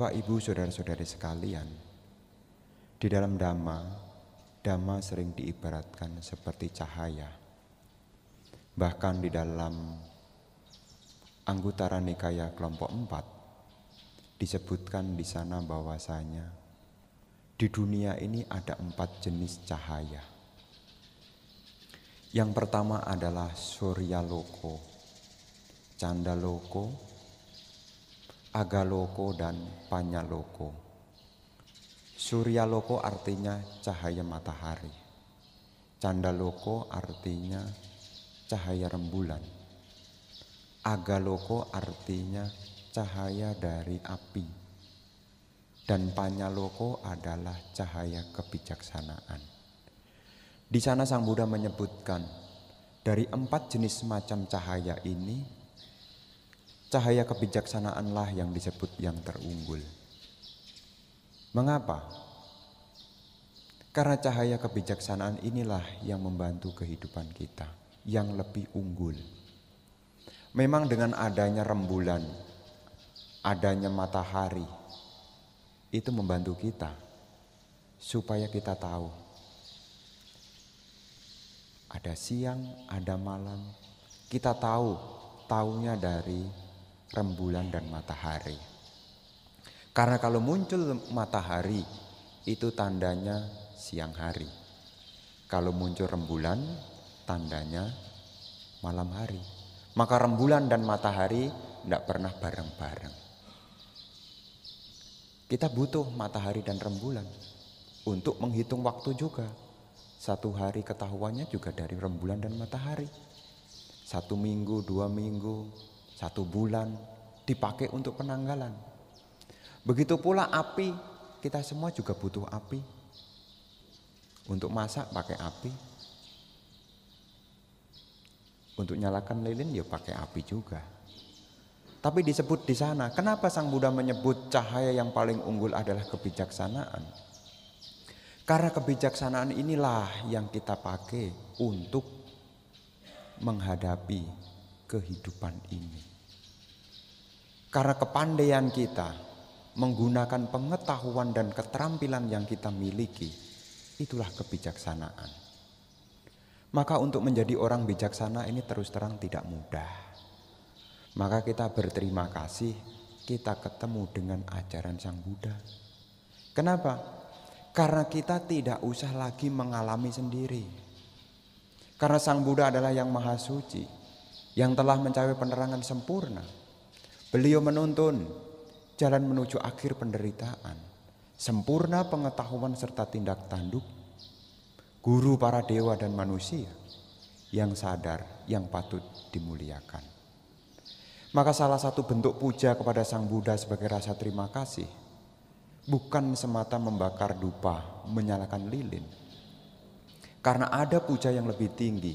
Bapak, Ibu, saudara-saudari sekalian, di dalam Dhamma sering diibaratkan seperti cahaya. Bahkan di dalam Anggutara Nikaya kelompok 4 disebutkan di sana bahwasanya di dunia ini ada 4 jenis cahaya. Yang pertama adalah Suryaloko, Candaloko, Agaloko, dan Panyaloko. Suryaloko artinya cahaya matahari, Candaloko artinya cahaya rembulan, Agaloko artinya cahaya dari api, dan Panyaloko adalah cahaya kebijaksanaan. Di sana Sang Buddha menyebutkan dari 4 jenis macam cahaya ini, cahaya kebijaksanaanlah yang disebut yang terunggul. Mengapa? Karena cahaya kebijaksanaan inilah yang membantu kehidupan kita, yang lebih unggul. Memang dengan adanya rembulan, adanya matahari, itu membantu kita supaya kita tahu ada siang, ada malam. Kita taunya dari rembulan dan matahari. Karena kalau muncul matahari, itu tandanya siang hari. Kalau muncul rembulan, tandanya malam hari. Maka rembulan dan matahari tidak pernah bareng-bareng. Kita butuh matahari dan rembulan untuk menghitung waktu juga. 1 hari ketahuannya juga dari rembulan dan matahari. 1 minggu, 2 minggu, 1 bulan dipakai untuk penanggalan. Begitu pula api, kita semua juga butuh api. Untuk masak pakai api. Untuk nyalakan lilin ya pakai api juga. Tapi disebut di sana, kenapa Sang Buddha menyebut cahaya yang paling unggul adalah kebijaksanaan? Karena kebijaksanaan inilah yang kita pakai untuk menghadapi kehidupan ini. Karena kepandaian kita menggunakan pengetahuan dan keterampilan yang kita miliki, itulah kebijaksanaan. Maka untuk menjadi orang bijaksana ini terus terang tidak mudah. Maka kita berterima kasih kita ketemu dengan ajaran Sang Buddha. Kenapa? Karena kita tidak usah lagi mengalami sendiri. Karena Sang Buddha adalah yang maha suci, yang telah mencapai penerangan sempurna. Beliau menuntun jalan menuju akhir penderitaan, sempurna pengetahuan serta tindak tanduk, guru para dewa dan manusia yang sadar, yang patut dimuliakan. Maka salah satu bentuk puja kepada Sang Buddha sebagai rasa terima kasih bukan semata membakar dupa, menyalakan lilin. Karena ada puja yang lebih tinggi,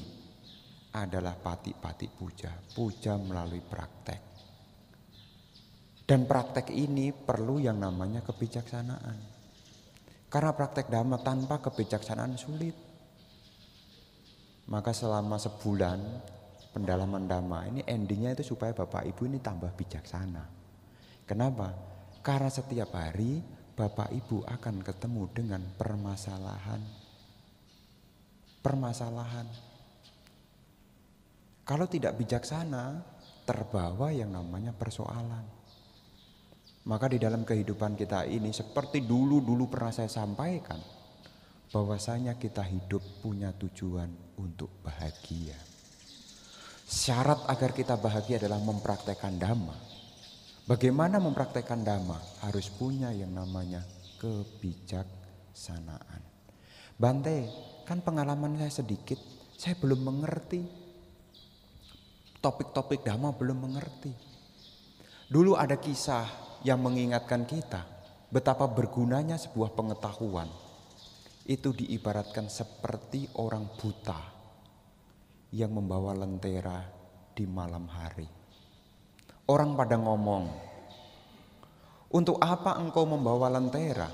adalah pati-pati puja, puja melalui praktek. Dan praktek ini perlu yang namanya kebijaksanaan. Karena praktek Dhamma tanpa kebijaksanaan sulit. Maka selama sebulan pendalaman Dhamma ini endingnya itu supaya Bapak Ibu ini tambah bijaksana. Kenapa? Karena setiap hari Bapak Ibu akan ketemu dengan permasalahan. Kalau tidak bijaksana, terbawa yang namanya persoalan. Maka di dalam kehidupan kita ini seperti dulu pernah saya sampaikan, bahwasanya kita hidup punya tujuan untuk bahagia. Syarat agar kita bahagia adalah mempraktekkan Dhamma. Bagaimana mempraktekkan Dhamma? Harus punya yang namanya kebijaksanaan. Bante, kan pengalaman saya sedikit, saya belum mengerti. Topik-topik Dhamma belum mengerti. Dulu ada kisah yang mengingatkan kita betapa bergunanya sebuah pengetahuan. Itu diibaratkan seperti orang buta yang membawa lentera di malam hari. Orang pada ngomong, untuk apa engkau membawa lentera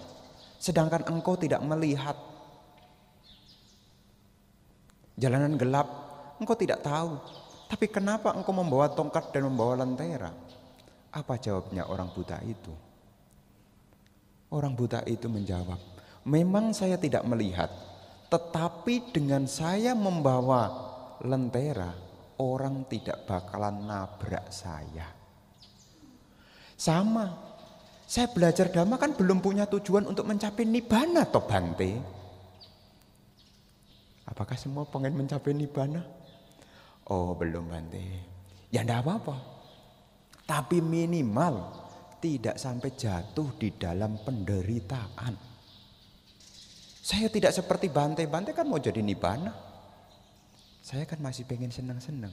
sedangkan engkau tidak melihat? Jalanan gelap, engkau tidak tahu. Tapi kenapa engkau membawa tongkat dan membawa lentera? Apa jawabnya orang buta itu? Orang buta itu menjawab, memang saya tidak melihat, tetapi dengan saya membawa lentera, orang tidak bakalan nabrak saya. Sama, saya belajar Dhamma kan belum punya tujuan untuk mencapai Nibbana toh Bante. Apakah semua pengen mencapai Nibbana? Oh belum Bante. Ya enggak apa-apa. Tapi minimal tidak sampai jatuh di dalam penderitaan. Saya tidak seperti Bante. Bante kan mau jadi Nibbana. Saya kan masih pengen senang-senang.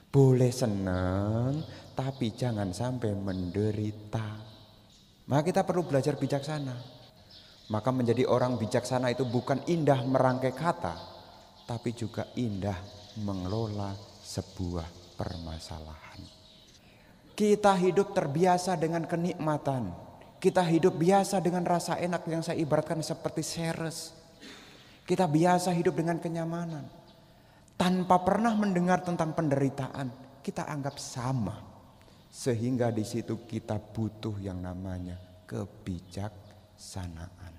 Boleh senang, tapi jangan sampai menderita. Maka kita perlu belajar bijaksana. Maka menjadi orang bijaksana itu bukan indah merangkai kata, tapi juga indah mengelola sebuah permasalahan. Kita hidup terbiasa dengan kenikmatan. Kita hidup biasa dengan rasa enak yang saya ibaratkan seperti seres. Kita biasa hidup dengan kenyamanan. Tanpa pernah mendengar tentang penderitaan, kita anggap sama. Sehingga di situ kita butuh yang namanya kebijaksanaan.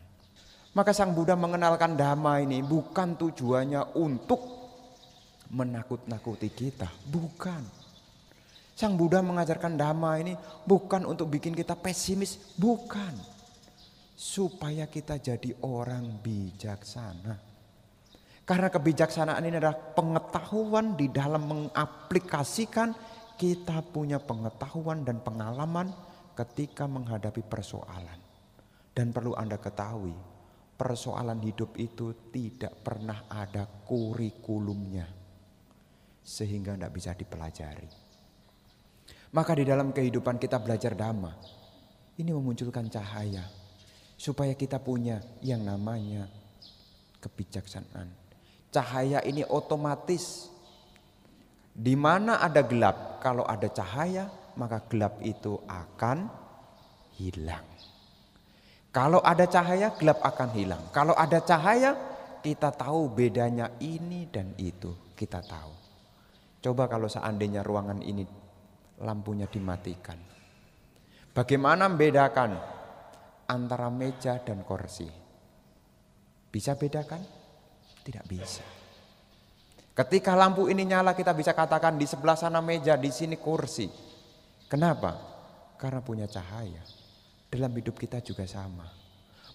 Maka Sang Buddha mengenalkan Dhamma ini bukan tujuannya untuk menakut-nakuti kita, bukan. Sang Buddha mengajarkan Dhamma ini bukan untuk bikin kita pesimis, bukan. Supaya kita jadi orang bijaksana. Karena kebijaksanaan ini adalah pengetahuan di dalam mengaplikasikan, kita punya pengetahuan dan pengalaman ketika menghadapi persoalan. Dan perlu Anda ketahui, persoalan hidup itu tidak pernah ada kurikulumnya. Sehingga tidak bisa dipelajari. Maka di dalam kehidupan kita belajar Dhamma, ini memunculkan cahaya. Supaya kita punya yang namanya kebijaksanaan. Cahaya ini otomatis. Di mana ada gelap, kalau ada cahaya, maka gelap itu akan hilang. Kalau ada cahaya, gelap akan hilang. Kalau ada cahaya, kita tahu bedanya ini dan itu. Kita tahu. Coba kalau seandainya ruangan ini lampunya dimatikan. Bagaimana membedakan antara meja dan kursi? Bisa bedakan? Tidak bisa. Ketika lampu ini nyala kita bisa katakan di sebelah sana meja, di sini kursi. Kenapa? Karena punya cahaya. Dalam hidup kita juga sama.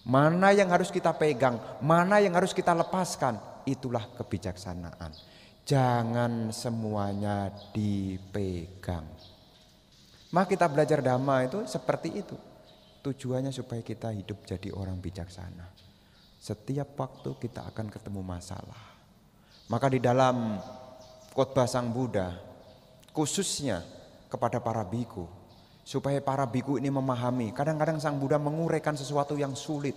Mana yang harus kita pegang, mana yang harus kita lepaskan, itulah kebijaksanaan. Jangan semuanya dipegang. Maka kita belajar Dhamma itu seperti itu. Tujuannya supaya kita hidup jadi orang bijaksana. Setiap waktu kita akan ketemu masalah. Maka di dalam khotbah Sang Buddha, khususnya kepada para biku, supaya para biku ini memahami. Kadang-kadang Sang Buddha menguraikan sesuatu yang sulit.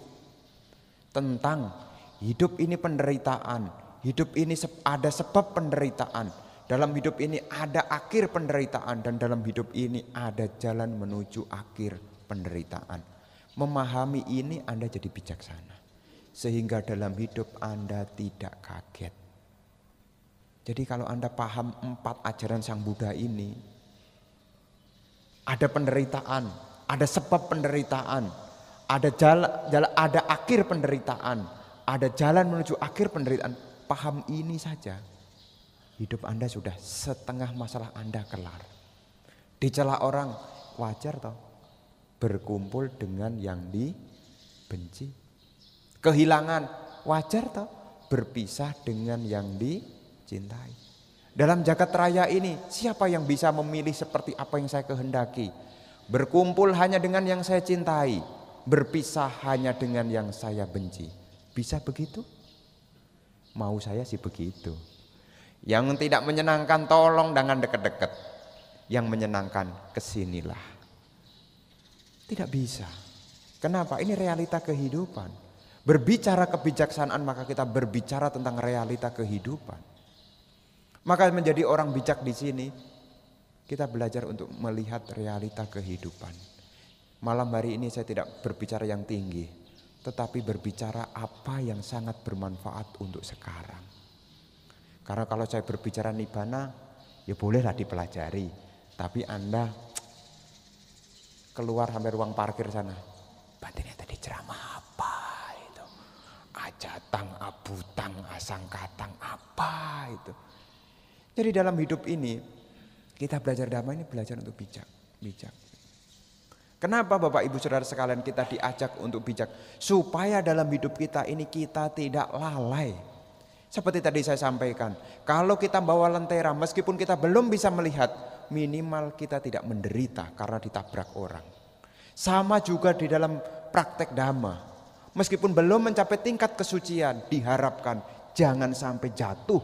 Tentang hidup ini penderitaan. Hidup ini ada sebab penderitaan. Dalam hidup ini ada akhir penderitaan dan dalam hidup ini ada jalan menuju akhir penderitaan. Memahami ini Anda jadi bijaksana. Sehingga dalam hidup Anda tidak kaget. Jadi kalau Anda paham 4 ajaran Sang Buddha ini, ada penderitaan, ada sebab penderitaan, ada jalan, ada akhir penderitaan, ada jalan menuju akhir penderitaan. Paham ini saja. Hidup Anda sudah setengah masalah Anda kelar. Dicela orang, wajar toh berkumpul dengan yang dibenci. Kehilangan, wajar toh berpisah dengan yang dicintai. Dalam jagat raya ini, siapa yang bisa memilih seperti apa yang saya kehendaki? Berkumpul hanya dengan yang saya cintai, berpisah hanya dengan yang saya benci. Bisa begitu? Mau saya sih begitu. Yang tidak menyenangkan tolong jangan dekat-dekat. Yang menyenangkan kesinilah. Tidak bisa. Kenapa? Ini realita kehidupan. Berbicara kebijaksanaan maka kita berbicara tentang realita kehidupan. Maka menjadi orang bijak di sini kita belajar untuk melihat realita kehidupan. Malam hari ini saya tidak berbicara yang tinggi, tetapi berbicara apa yang sangat bermanfaat untuk sekarang. Karena kalau saya berbicara Nibbana, ya bolehlah dipelajari. Tapi Anda keluar sampai ruang parkir sana, Bante ini tadi ceramah. pasang katang apa itu. Jadi dalam hidup ini kita belajar damai ini belajar untuk bijak. Kenapa Bapak Ibu Saudara sekalian kita diajak untuk bijak? Supaya dalam hidup kita ini kita tidak lalai. Seperti tadi saya sampaikan, kalau kita bawa lentera meskipun kita belum bisa melihat, minimal kita tidak menderita karena ditabrak orang. Sama juga di dalam praktek dhamma. Meskipun belum mencapai tingkat kesucian, diharapkan jangan sampai jatuh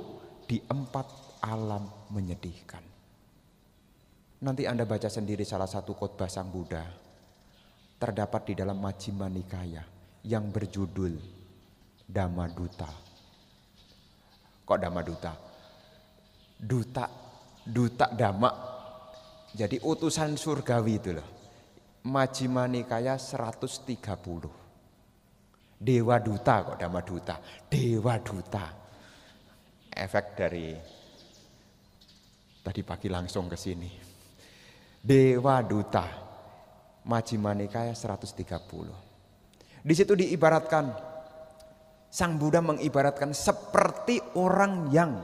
di 4 alam menyedihkan. Nanti Anda baca sendiri salah satu khotbah Sang Buddha. Terdapat di dalam Majjhima Nikaya yang berjudul Dhamma Duta. Kok Dhamma Duta? Duta Dhamma. Jadi utusan surgawi itu loh. Majjhima Nikaya 130. Dewa Duta kok Dhamma Duta. Dewa Duta. Efek dari tadi pagi langsung ke sini. Dewa Duta. Majjhima Nikaya 130. Di situ diibaratkan, Sang Buddha mengibaratkan seperti orang yang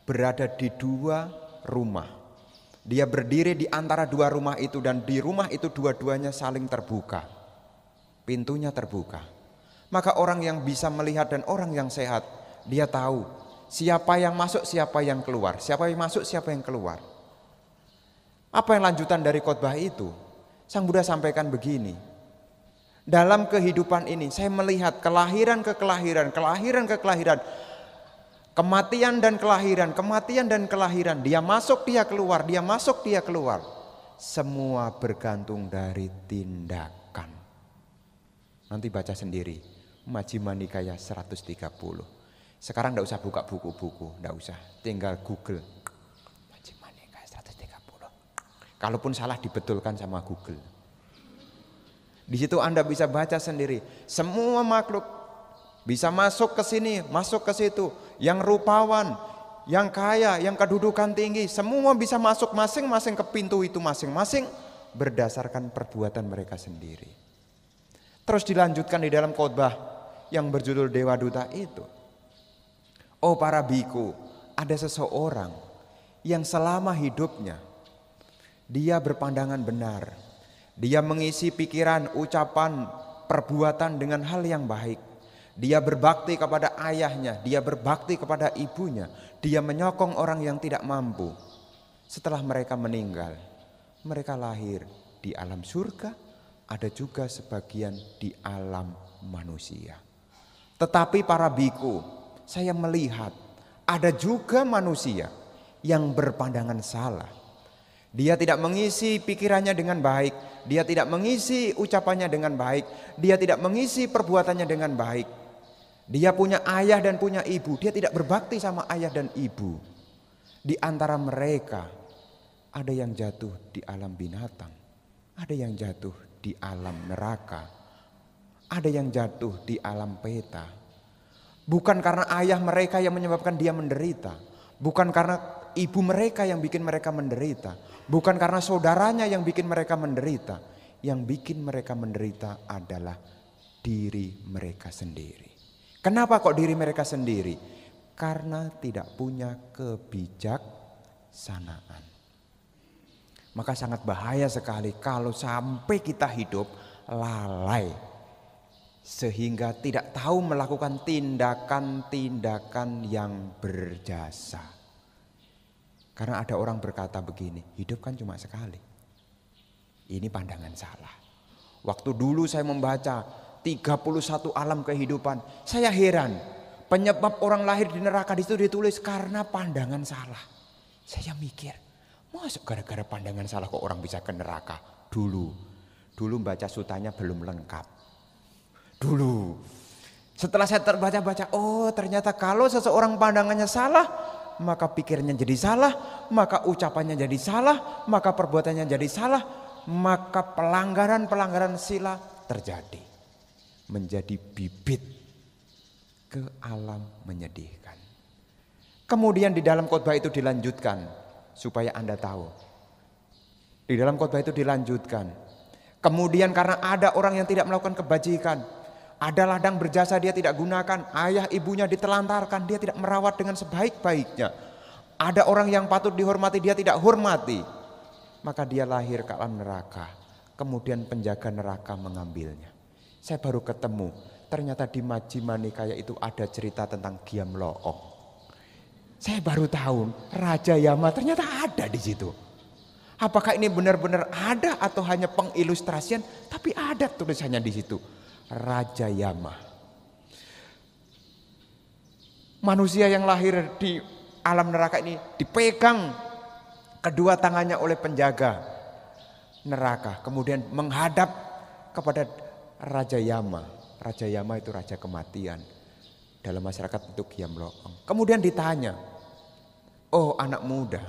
berada di 2 rumah. Dia berdiri di antara 2 rumah itu dan di rumah itu dua-duanya saling terbuka. Pintunya terbuka. Maka orang yang bisa melihat dan orang yang sehat, dia tahu siapa yang masuk, siapa yang keluar. Siapa yang masuk, siapa yang keluar. Apa yang lanjutan dari khotbah itu? Sang Buddha sampaikan begini. Dalam kehidupan ini saya melihat kelahiran ke kelahiran, kematian dan kelahiran. Dia masuk, dia keluar, dia masuk, dia keluar. Semua bergantung dari tindakan. Nanti baca sendiri. Majjhima Nikaya 130. Sekarang enggak usah buka buku-buku, enggak usah. Tinggal Google. Majjhima Nikaya 130. Kalaupun salah dibetulkan sama Google. Di situ Anda bisa baca sendiri. Semua makhluk bisa masuk ke sini, masuk ke situ. Yang rupawan, yang kaya, yang kedudukan tinggi, semua bisa masuk masing-masing ke pintu itu masing-masing berdasarkan perbuatan mereka sendiri. Terus dilanjutkan di dalam khotbah yang berjudul Dewa Duta itu. Oh para biku, ada seseorang yang selama hidupnya dia berpandangan benar. Dia mengisi pikiran, ucapan, perbuatan dengan hal yang baik. Dia berbakti kepada ayahnya, dia berbakti kepada ibunya. Dia menyokong orang yang tidak mampu. Setelah mereka meninggal, mereka lahir di alam surga, ada juga sebagian di alam manusia. Tetapi para biku, saya melihat ada juga manusia yang berpandangan salah. Dia tidak mengisi pikirannya dengan baik. Dia tidak mengisi ucapannya dengan baik. Dia tidak mengisi perbuatannya dengan baik. Dia punya ayah dan punya ibu. Dia tidak berbakti sama ayah dan ibu. Di antara mereka ada yang jatuh di alam binatang. Ada yang jatuh di alam neraka. Ada yang jatuh di alam peta. Bukan karena ayah mereka yang menyebabkan dia menderita. Bukan karena ibu mereka yang bikin mereka menderita. Bukan karena saudaranya yang bikin mereka menderita. Yang bikin mereka menderita adalah diri mereka sendiri. Kenapa kok diri mereka sendiri? Karena tidak punya kebijaksanaan. Maka sangat bahaya sekali kalau sampai kita hidup lalai. Sehingga tidak tahu melakukan tindakan-tindakan yang berjasa. Karena ada orang berkata begini, hidup kan cuma sekali. Ini pandangan salah. Waktu dulu saya membaca 31 alam kehidupan, saya heran. Penyebab orang lahir di neraka itu ditulis karena pandangan salah. Saya mikir, masuk gara-gara pandangan salah kok orang bisa ke neraka? Dulu baca sutanya belum lengkap. Dulu. Setelah saya terbaca-baca, oh ternyata kalau seseorang pandangannya salah, maka pikirnya jadi salah, maka ucapannya jadi salah, maka perbuatannya jadi salah, maka pelanggaran-pelanggaran sila terjadi. Menjadi bibit ke alam menyedihkan. Kemudian di dalam khotbah itu dilanjutkan, supaya Anda tahu. Di dalam khotbah itu dilanjutkan. Kemudian karena ada orang yang tidak melakukan kebajikan, Ada ladang berjasa dia tidak gunakan, ayah ibunya ditelantarkan, dia tidak merawat dengan sebaik-baiknya. Ada orang yang patut dihormati, dia tidak hormati. Maka dia lahir ke alam neraka. Kemudian penjaga neraka mengambilnya. Saya baru ketemu, ternyata di Majjhima Nikaya itu ada cerita tentang Gyam Loong. Saya baru tahu Raja Yama ternyata ada di situ. Apakah ini benar-benar ada atau hanya pengilustrasian? Tapi ada tulisannya di situ. Raja Yama. Manusia yang lahir di alam neraka ini dipegang kedua tangannya oleh penjaga neraka. Kemudian menghadap kepada Raja Yama. Raja Yama itu raja kematian. Dalam masyarakat itu Gyam Loong. Kemudian ditanya, "Oh anak muda,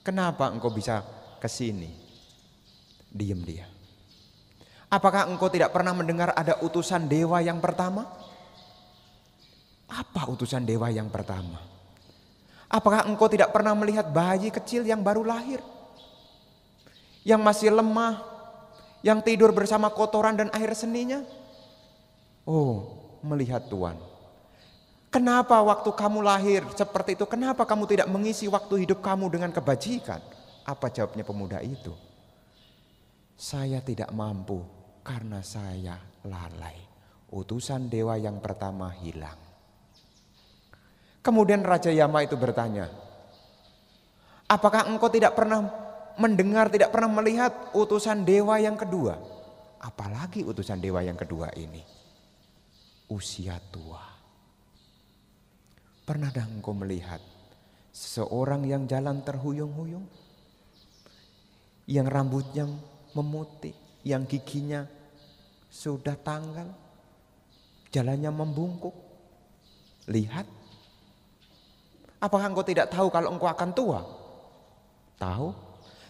kenapa engkau bisa ke sini?" Diam dia. "Apakah engkau tidak pernah mendengar ada utusan dewa yang pertama?" "Apa utusan dewa yang pertama?" "Apakah engkau tidak pernah melihat bayi kecil yang baru lahir? Yang masih lemah, yang tidur bersama kotoran dan air seninya?" "Oh, melihat Tuan." "Kenapa waktu kamu lahir seperti itu, kenapa kamu tidak mengisi waktu hidup kamu dengan kebajikan?" Apa jawabnya pemuda itu? "Saya tidak mampu karena saya lalai. Utusan dewa yang pertama hilang." Kemudian Raja Yama itu bertanya, "Apakah engkau tidak pernah mendengar, tidak pernah melihat utusan dewa yang kedua?" Apalagi utusan dewa yang kedua ini? Usia tua. Pernahkah engkau melihat seseorang yang jalan terhuyung-huyung? Yang rambutnya memutih, yang giginya sudah tanggal, jalannya membungkuk? Lihat. Apakah engkau tidak tahu kalau engkau akan tua? Tahu.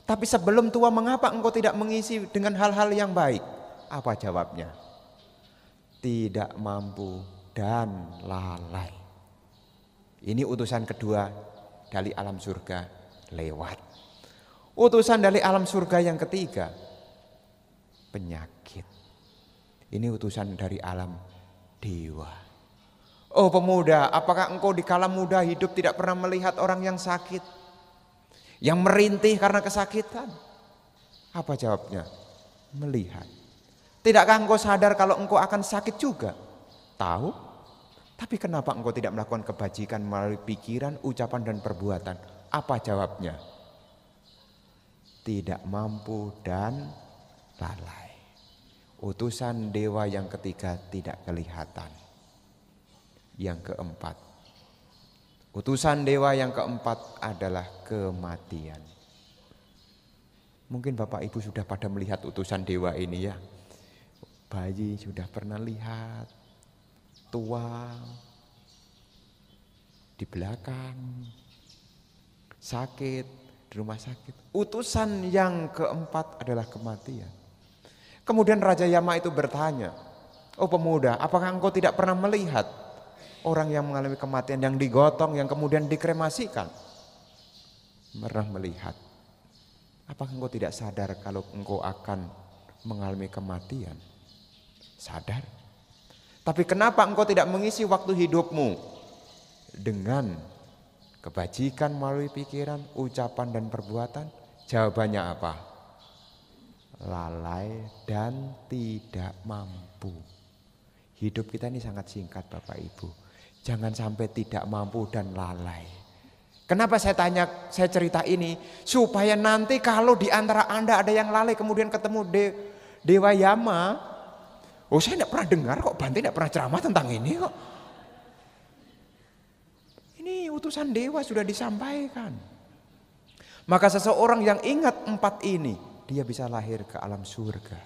Tapi sebelum tua, mengapa engkau tidak mengisi dengan hal-hal yang baik? Apa jawabnya? Tidak mampu dan lalai. Ini utusan kedua dari alam surga lewat. Utusan dari alam surga yang ketiga, penyakit. Ini utusan dari alam dewa. "Oh pemuda, apakah engkau di kala muda hidup tidak pernah melihat orang yang sakit? Yang merintih karena kesakitan?" Apa jawabnya? Melihat. "Tidakkah engkau sadar kalau engkau akan sakit juga?" Tahu. Tapi kenapa engkau tidak melakukan kebajikan melalui pikiran, ucapan dan perbuatan? Apa jawabnya? Tidak mampu dan lalai. Utusan dewa yang ketiga tidak kelihatan. Yang keempat, utusan dewa yang keempat adalah kematian. Mungkin Bapak Ibu sudah pada melihat utusan dewa ini ya. Bayi sudah pernah lihat, tua, di belakang, sakit, di rumah sakit. Utusan yang keempat adalah kematian. Kemudian Raja Yama itu bertanya, "Oh pemuda, apakah engkau tidak pernah melihat orang yang mengalami kematian, yang digotong, yang kemudian dikremasikan?" Pernah melihat. "Apakah engkau tidak sadar kalau engkau akan mengalami kematian?" Sadar. Tapi kenapa engkau tidak mengisi waktu hidupmu dengan kebajikan melalui pikiran, ucapan dan perbuatan? Jawabannya apa? Lalai dan tidak mampu. Hidup kita ini sangat singkat Bapak Ibu. Jangan sampai tidak mampu dan lalai. Kenapa saya cerita ini? Supaya nanti kalau di antara Anda ada yang lalai kemudian ketemu Dewa Yama. Oh saya tidak pernah dengar kok, Bante tidak pernah ceramah tentang ini kok. Ini utusan dewa sudah disampaikan. Maka seseorang yang ingat 4 ini, dia bisa lahir ke alam surga.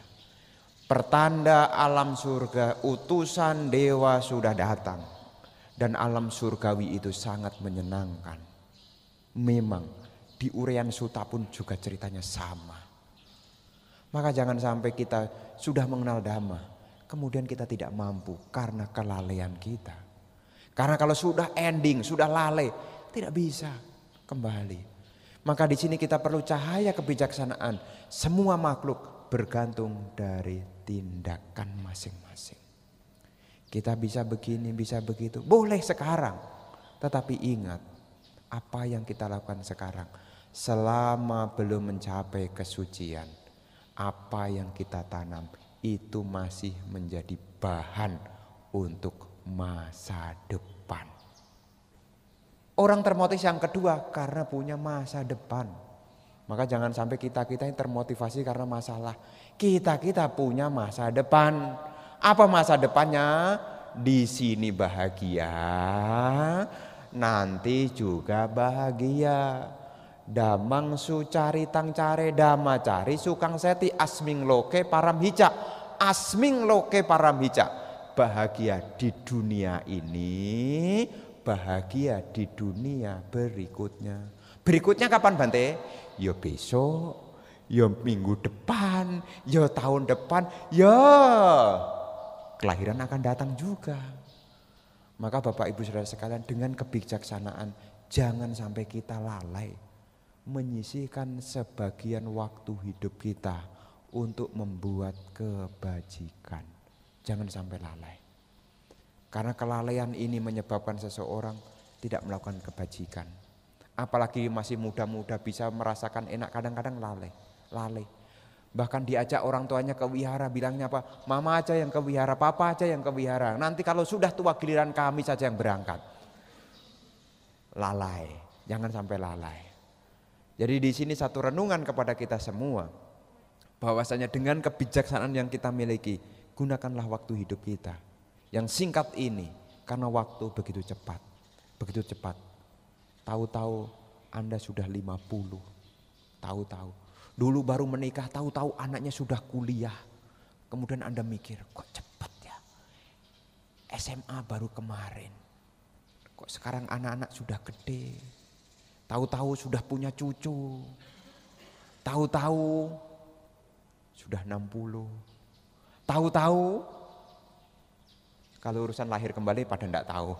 Pertanda alam surga, utusan dewa sudah datang. Dan alam surgawi itu sangat menyenangkan. Memang di Uraian Sutta pun juga ceritanya sama. Maka jangan sampai kita sudah mengenal Dhamma, kemudian kita tidak mampu karena kelalaian kita. Karena kalau sudah ending, sudah lalai, tidak bisa kembali. Maka di sini kita perlu cahaya kebijaksanaan. Semua makhluk bergantung dari tindakan masing-masing. Kita bisa begini, bisa begitu. Boleh sekarang. Tetapi ingat, apa yang kita lakukan sekarang, selama belum mencapai kesucian, apa yang kita tanam itu masih menjadi bahan untuk masa depan. Orang termotivasi yang kedua karena punya masa depan. Maka jangan sampai kita-kita yang termotivasi karena masalah. Kita-kita punya masa depan. Apa masa depannya? Di sini bahagia, nanti juga bahagia. Damang sucari tang care dama cari sukang seti asming loke param hica. Asming loke param hica. Bahagia di dunia ini, bahagia di dunia berikutnya. Berikutnya kapan Bante? Ya besok, ya minggu depan, ya tahun depan, ya kelahiran akan datang juga. Maka Bapak Ibu Saudara sekalian, dengan kebijaksanaan jangan sampai kita lalai menyisihkan sebagian waktu hidup kita untuk membuat kebajikan. Jangan sampai lalai. Karena kelalaian ini menyebabkan seseorang tidak melakukan kebajikan. Apalagi masih muda-muda bisa merasakan enak, kadang-kadang lalai. Bahkan diajak orang tuanya ke wihara, bilangnya apa? Mama aja yang ke wihara, papa aja yang ke wihara. Nanti kalau sudah tua giliran kami saja yang berangkat. Lalai, jangan sampai lalai. Jadi di sini satu renungan kepada kita semua, bahwasanya dengan kebijaksanaan yang kita miliki, gunakanlah waktu hidup kita yang singkat ini, karena waktu begitu cepat. Tahu-tahu Anda sudah 50, tahu-tahu. Dulu baru menikah, tahu-tahu anaknya sudah kuliah. Kemudian Anda mikir, kok cepat ya? SMA baru kemarin. Kok sekarang anak-anak sudah gede? Tahu-tahu sudah punya cucu. Tahu-tahu sudah 60. Tahu-tahu kalau urusan lahir kembali pada enggak tahu.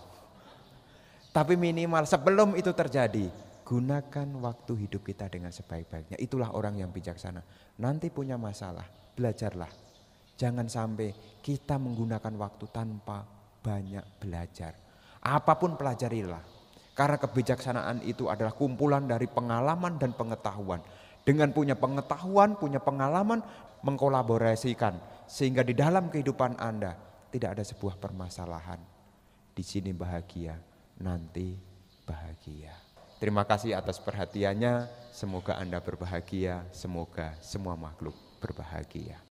Tapi minimal sebelum itu terjadi, gunakan waktu hidup kita dengan sebaik-baiknya. Itulah orang yang bijaksana. Nanti punya masalah, belajarlah. Jangan sampai kita menggunakan waktu tanpa banyak belajar. Apapun pelajarilah. Karena kebijaksanaan itu adalah kumpulan dari pengalaman dan pengetahuan. Dengan punya pengetahuan, punya pengalaman, mengkolaborasikan. Sehingga di dalam kehidupan Anda tidak ada sebuah permasalahan. Di sini bahagia, nanti bahagia. Terima kasih atas perhatiannya. Semoga Anda berbahagia, semoga semua makhluk berbahagia.